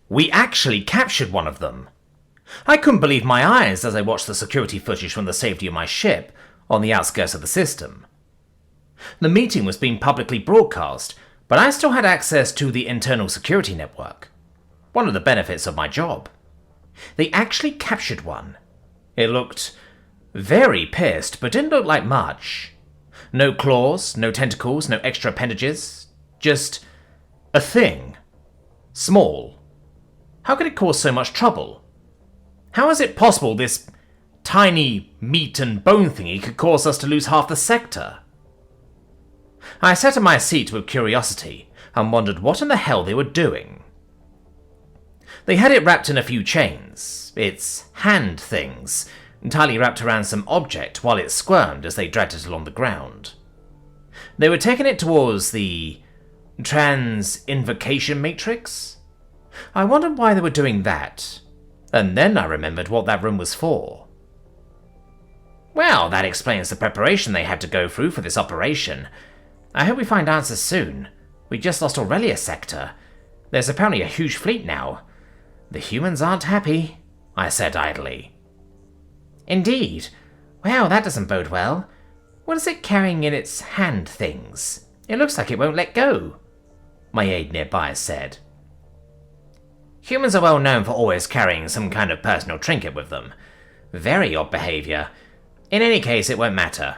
We actually captured one of them. I couldn't believe my eyes as I watched the security footage from the safety of my ship on the outskirts of the system. The meeting was being publicly broadcast, but I still had access to the internal security network. One of the benefits of my job. They actually captured one. It looked very pierced, but didn't look like much. No claws, no tentacles, no extra appendages. Just a thing. Small. How could it cause so much trouble? How is it possible this tiny meat and bone thingy could cause us to lose half the sector? I sat in my seat with curiosity and wondered what in the hell they were doing. They had it wrapped in a few chains, its hand things, entirely wrapped around some object while it squirmed as they dragged it along the ground. They were taking it towards the trans-invocation matrix? I wondered why they were doing that, and then I remembered what that room was for. Well, that explains the preparation they had to go through for this operation. I hope we find answers soon. We just lost Aurelia sector. There's apparently a huge fleet now. The humans aren't happy, I said idly. Indeed. Well, that doesn't bode well. What is it carrying in its hand things? It looks like it won't let go, my aide nearby said. Humans are well known for always carrying some kind of personal trinket with them. Very odd behavior. In any case, it won't matter.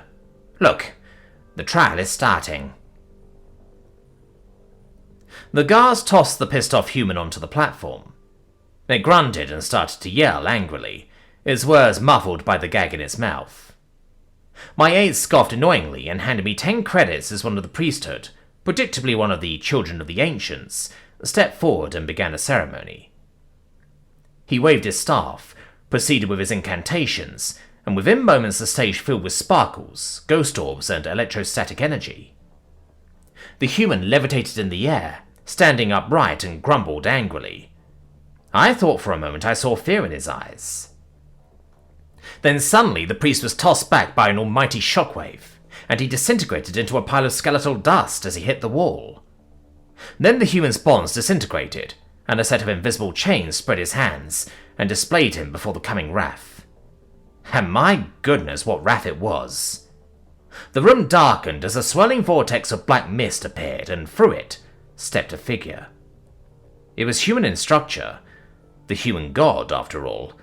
Look, the trial is starting. The guards tossed the pissed-off human onto the platform. It grunted and started to yell angrily, its words muffled by the gag in its mouth. My aide scoffed annoyingly and handed me 10 credits as one of the priesthood, predictably one of the children of the ancients, stepped forward and began a ceremony. He waved his staff, proceeded with his incantations, and within moments the stage filled with sparkles, ghost orbs, and electrostatic energy. The human levitated in the air, standing upright, and grumbled angrily. I thought for a moment I saw fear in his eyes. Then suddenly the priest was tossed back by an almighty shockwave, and he disintegrated into a pile of skeletal dust as he hit the wall. Then the human's bonds disintegrated, and a set of invisible chains spread his hands and displayed him before the coming wrath. And my goodness, what wrath it was! The room darkened as a swirling vortex of black mist appeared, and through it stepped a figure. It was human in structure, the human god, after all,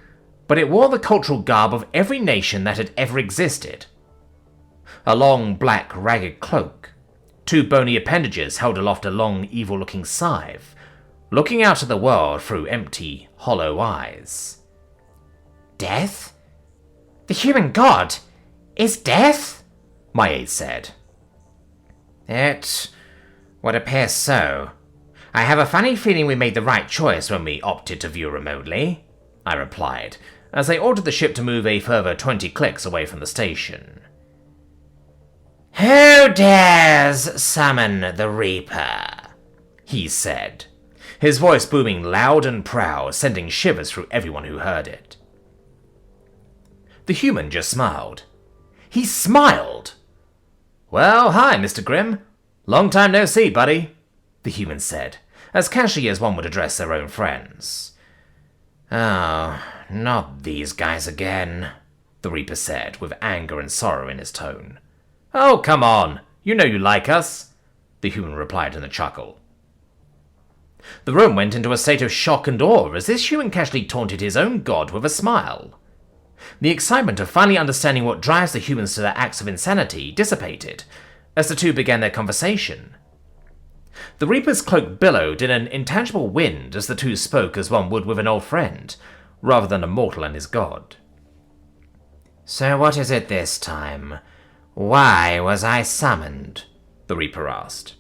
but it wore the cultural garb of every nation that had ever existed. A long, black, ragged cloak, 2 bony appendages held aloft a long, evil-looking scythe, looking out at the world through empty, hollow eyes. Death? The human god is death? My aide said. It would appear so. I have a funny feeling we made the right choice when we opted to view remotely, I replied, as I ordered the ship to move a further 20 clicks away from the station. Who dares summon the Reaper? He said, his voice booming loud and proud, sending shivers through everyone who heard it. The human just smiled. He smiled! Well, hi, Mr. Grimm. Long time no see, buddy, the human said, as casually as one would address their own friends. Oh, not these guys again, the Reaper said, with anger and sorrow in his tone. Oh, come on, you know you like us, the human replied in a chuckle. The room went into a state of shock and awe as this human casually taunted his own god with a smile. The excitement of finally understanding what drives the humans to their acts of insanity dissipated as the two began their conversation. The Reaper's cloak billowed in an intangible wind as the two spoke as one would with an old friend, rather than a mortal and his god. So what is it this time? Why was I summoned? The Reaper asked.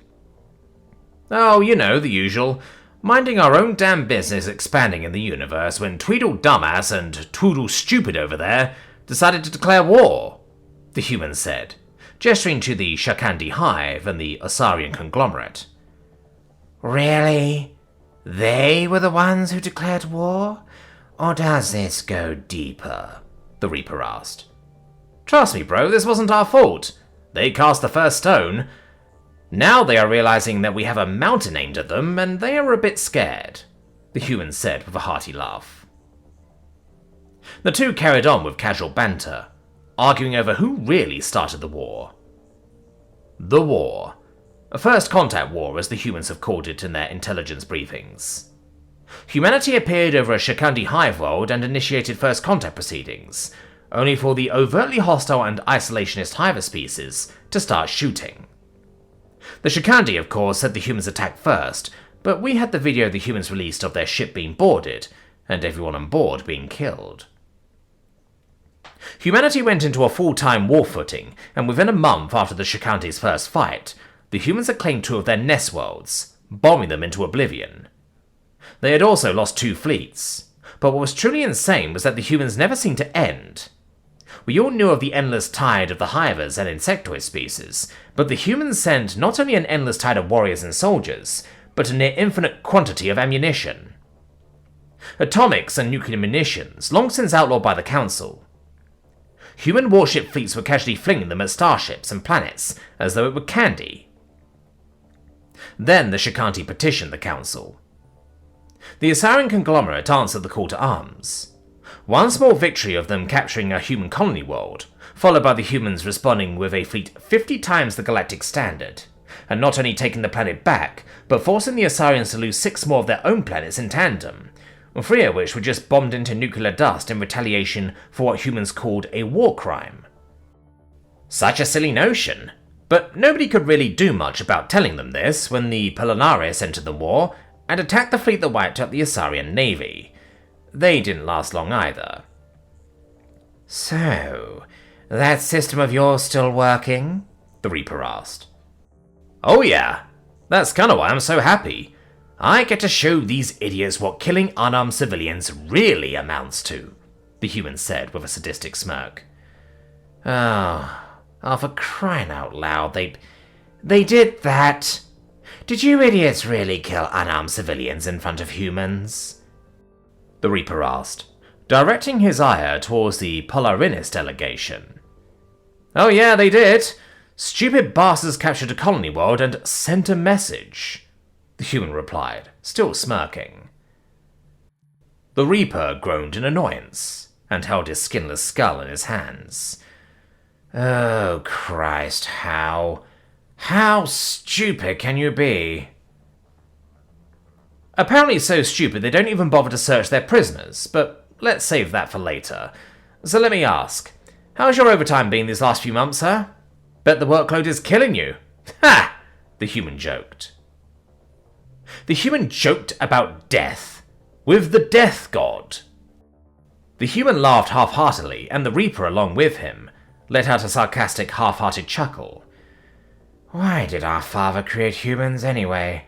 Oh, you know, the usual. Minding our own damn business expanding in the universe when Tweedle Dumbass and Twoodle Stupid over there decided to declare war, the human said, gesturing to the Shakandi Hive and the Osarian conglomerate. Really? They were the ones who declared war? Or does this go deeper? The Reaper asked. Trust me, bro, this wasn't our fault. They cast the first stone. Now they are realizing that we have a mountain aimed at them, and they are a bit scared. the human said with a hearty laugh. The two carried on with casual banter, arguing over who really started the war. The war. A first contact war, as the humans have called it in their intelligence briefings. Humanity appeared over a Shikandi hive world and initiated first contact proceedings, only for the overtly hostile and isolationist hive species to start shooting. The Shikandi, of course, said the humans attacked first, but we had the video the humans released of their ship being boarded, and everyone on board being killed. Humanity went into a full-time war footing, and within a month after the Shikandi's first fight, the humans had claimed 2 of their nest worlds, bombing them into oblivion. They had also lost 2 fleets, but what was truly insane was that the humans never seemed to end. We all knew of the endless tide of the hivers and insectoid species, but the humans sent not only an endless tide of warriors and soldiers, but a near infinite quantity of ammunition. Atomics and nuclear munitions, long since outlawed by the Council. Human warship fleets were casually flinging them at starships and planets, as though it were candy. Then the Shikandi petitioned the Council. The Asarian conglomerate answered the call to arms. One small victory of them capturing a human colony world, followed by the humans responding with a fleet 50 times the galactic standard, and not only taking the planet back, but forcing the Asarians to lose 6 more of their own planets in tandem, 3 of which were just bombed into nuclear dust in retaliation for what humans called a war crime. Such a silly notion, but nobody could really do much about telling them this when the Polinaris entered the war and attacked the fleet that wiped out the Asarian navy. They didn't last long either. "So, that system of yours still working?" the Reaper asked. "Oh yeah, that's kinda why I'm so happy. I get to show these idiots what killing unarmed civilians really amounts to," the human said with a sadistic smirk. Oh, for crying out loud, they did that? Did you idiots really kill unarmed civilians in front of humans?" the Reaper asked, directing his ire towards the Polarinis delegation. "Oh yeah, they did. Stupid bastards captured a colony world and sent a message," the human replied, still smirking. The Reaper groaned in annoyance and held his skinless skull in his hands. "Oh Christ, how stupid can you be?" Apparently so stupid they don't even bother to search their prisoners, but let's save that for later. So let me ask, how's your overtime been these last few months, huh? Bet the workload is killing you. Ha! The human joked. The human joked about death, with the death god. The human laughed half-heartedly, and the Reaper along with him let out a sarcastic half-hearted chuckle. "Why did our father create humans anyway?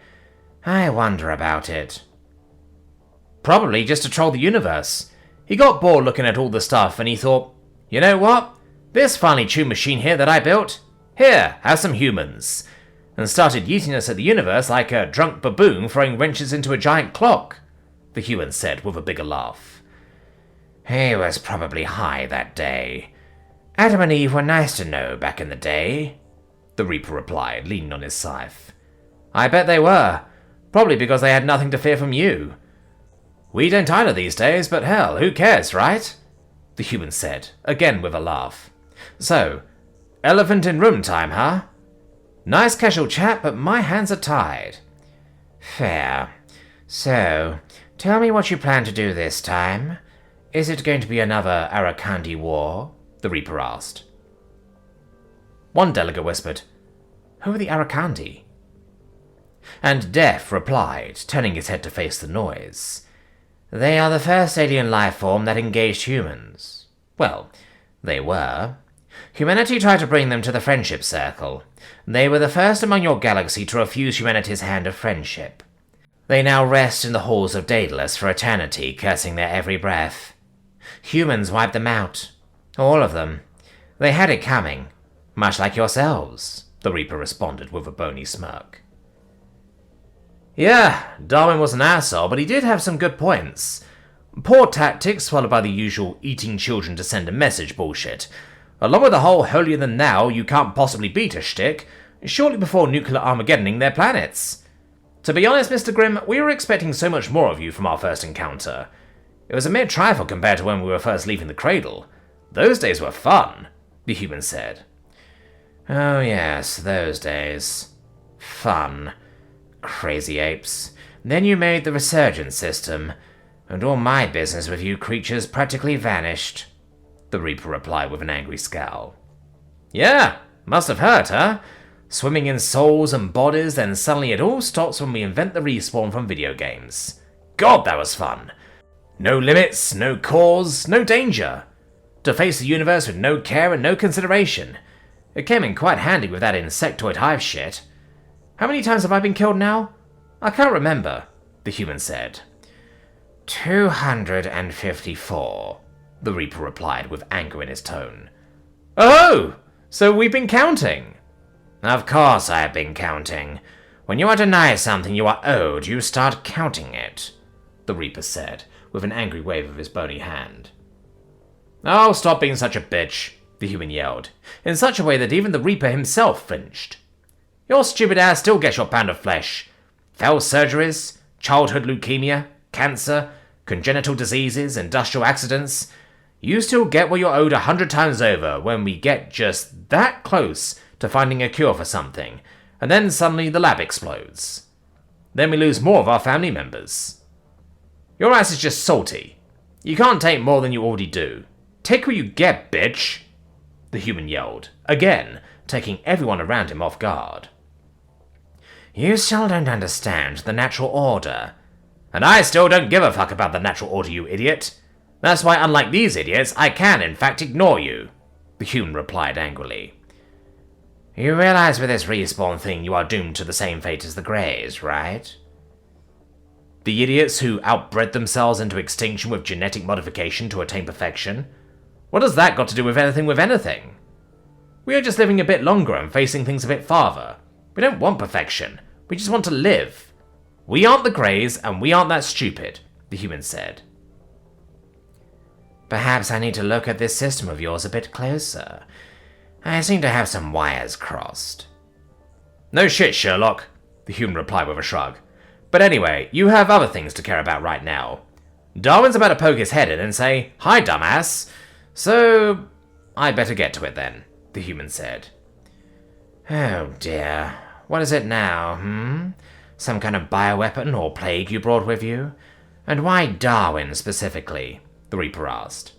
I wonder about it." "Probably just to troll the universe. He got bored looking at all the stuff and he thought, you know what? This finely tuned machine here that I built? Here, have some humans." And started yeeting us at the universe like a drunk baboon throwing wrenches into a giant clock, the human said with a bigger laugh. "He was probably high that day. Adam and Eve were nice to know back in the day," the Reaper replied, leaning on his scythe. "I bet they were. Probably because they had nothing to fear from you. We don't either these days, but hell, who cares, right?" the human said, again with a laugh. "So, elephant in room time, huh? Nice casual chat, but my hands are tied." "Fair. So, tell me what you plan to do this time. Is it going to be another Arakandi war?" the Reaper asked. One delegate whispered, "Who are the Arakandi?" And Death replied, turning his head to face the noise. "They are the first alien life form that engaged humans. Well, they were. Humanity tried to bring them to the friendship circle. They were the first among your galaxy to refuse humanity's hand of friendship. They now rest in the halls of Daedalus for eternity, cursing their every breath. Humans wiped them out. All of them. They had it coming. Much like yourselves," the Reaper responded with a bony smirk. "Yeah, Darwin was an asshole, but he did have some good points. Poor tactics, followed by the usual eating children to send a message bullshit, along with the whole holier-than-thou you can't possibly beat a shtick, shortly before nuclear Armageddoning their planets. To be honest, Mr. Grimm, we were expecting so much more of you from our first encounter. It was a mere trifle compared to when we were first leaving the cradle. Those days were fun, the human said. Oh yes, those days. Fun. Crazy apes. Then you made the resurgence system, and all my business with you creatures practically vanished, the Reaper replied with an angry scowl. Yeah, must have hurt, huh? Swimming in souls and bodies, then suddenly it all stops when we invent the respawn from video games. God, that was fun. No limits, no cause, no danger. To face the universe with no care and no consideration. It came in quite handy with that insectoid hive shit. How many times have I been killed now? I can't remember, the human said. 254, the Reaper replied with anger in his tone. Oh, so we've been counting. Of course I have been counting. When you are denied something you are owed, you start counting it, the Reaper said, with an angry wave of his bony hand. Oh, stop being such a bitch, the human yelled, in such a way that even the Reaper himself flinched. Your stupid ass still gets your pound of flesh. Failed surgeries, childhood leukemia, cancer, congenital diseases, industrial accidents. You still get what you're owed 100 times over when we get just that close to finding a cure for something, and then suddenly the lab explodes. Then we lose more of our family members. Your ass is just salty. You can't take more than you already do. Take what you get, bitch, the human yelled, again, taking everyone around him off guard. You still don't understand the natural order. And I still don't give a fuck about the natural order, you idiot. That's why, unlike these idiots, I can, in fact, ignore you, the human replied angrily. You realize with this respawn thing you are doomed to the same fate as the Greys, right? The idiots who outbred themselves into extinction with genetic modification to attain perfection? What has that got to do with anything? We are just living a bit longer and facing things a bit farther. We don't want perfection. We just want to live. We aren't the Greys, and we aren't that stupid, the human said. Perhaps I need to look at this system of yours a bit closer. I seem to have some wires crossed. No shit, Sherlock, the human replied with a shrug. But anyway, you have other things to care about right now. Darwin's about to poke his head in and say, "Hi, dumbass." So, I'd better get to it then, the human said. Oh dear, what is it now, Some kind of bioweapon or plague you brought with you? And why Darwin specifically? The Reaper asked.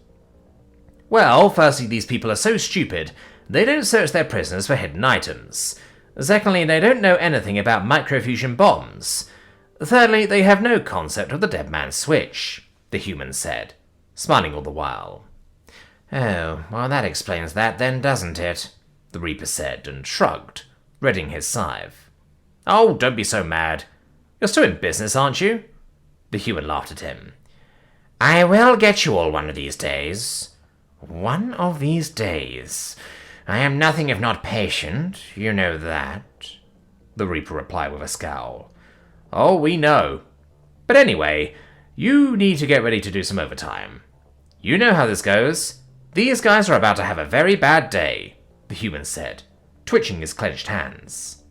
Well, firstly, these people are so stupid, they don't search their prisoners for hidden items. Secondly, they don't know anything about microfusion bombs. Thirdly, they have no concept of the dead man's switch, the human said, smiling all the while. Oh, well that explains that then, doesn't it? The Reaper said, and shrugged, readying his scythe. Oh, don't be so mad. You're still in business, aren't you? The human laughed at him. I will get you all one of these days. One of these days. I am nothing if not patient, you know that, the Reaper replied with a scowl. Oh, we know. But anyway, you need to get ready to do some overtime. You know how this goes. These guys are about to have a very bad day, the human said, twitching his clenched hands.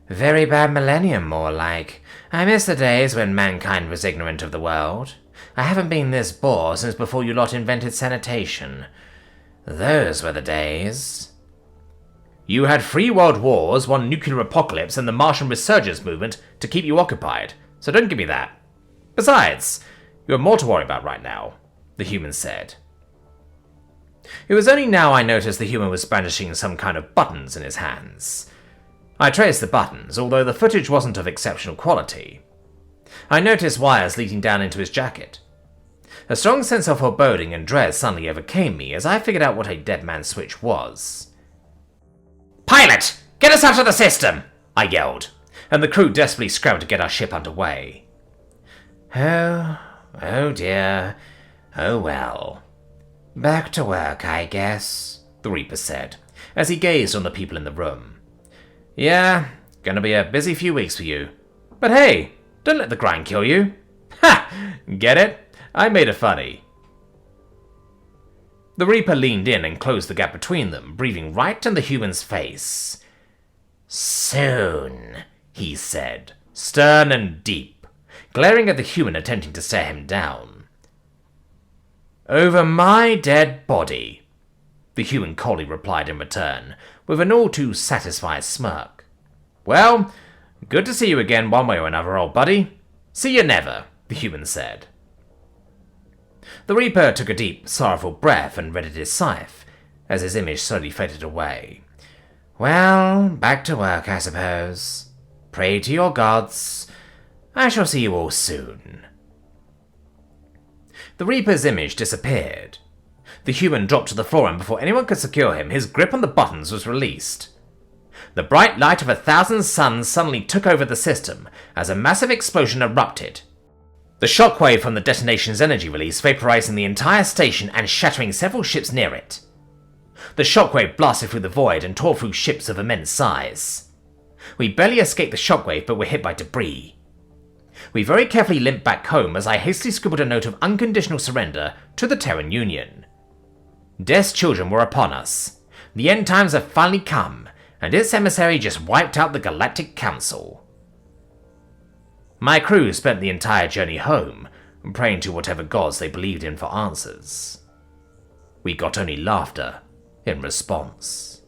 Very bad millennium, more like. I miss the days when mankind was ignorant of the world. I haven't been this bored since before you lot invented sanitation. Those were the days. You had 3 world wars, 1 nuclear apocalypse, and the Martian resurgence movement to keep you occupied, so don't give me that. Besides, you have more to worry about right now, the human said. It was only now I noticed the human was brandishing some kind of buttons in his hands. I traced the buttons, although the footage wasn't of exceptional quality. I noticed wires leading down into his jacket. A strong sense of foreboding and dread suddenly overcame me as I figured out what a dead man's switch was. Pilot! Get us out of the system! I yelled, and the crew desperately scrambled to get our ship underway. Oh dear. Oh well. Back to work, I guess, the Reaper said, as he gazed on the people in the room. Yeah, gonna be a busy few weeks for you. But hey, don't let the grind kill you. Ha! Get it? I made it funny. The Reaper leaned in and closed the gap between them, breathing right in the human's face. Soon, he said, stern and deep, glaring at the human attempting to stare him down. Over my dead body, the human coldly replied in return, with an all too satisfied smirk. Well, good to see you again one way or another, old buddy. See you never, the human said. The Reaper took a deep, sorrowful breath and readied his scythe, as his image slowly faded away. Well, back to work, I suppose. Pray to your gods. I shall see you all soon. The Reaper's image disappeared. The human dropped to the floor, and before anyone could secure him, his grip on the buttons was released. The bright light of 1,000 suns suddenly took over the system as a massive explosion erupted. The shockwave from the detonation's energy release vaporizing the entire station and shattering several ships near it. The shockwave blasted through the void and tore through ships of immense size. We barely escaped the shockwave, but were hit by debris. We very carefully limped back home as I hastily scribbled a note of unconditional surrender to the Terran Union. Death's children were upon us. The end times have finally come, and its emissary just wiped out the Galactic Council. My crew spent the entire journey home, praying to whatever gods they believed in for answers. We got only laughter in response.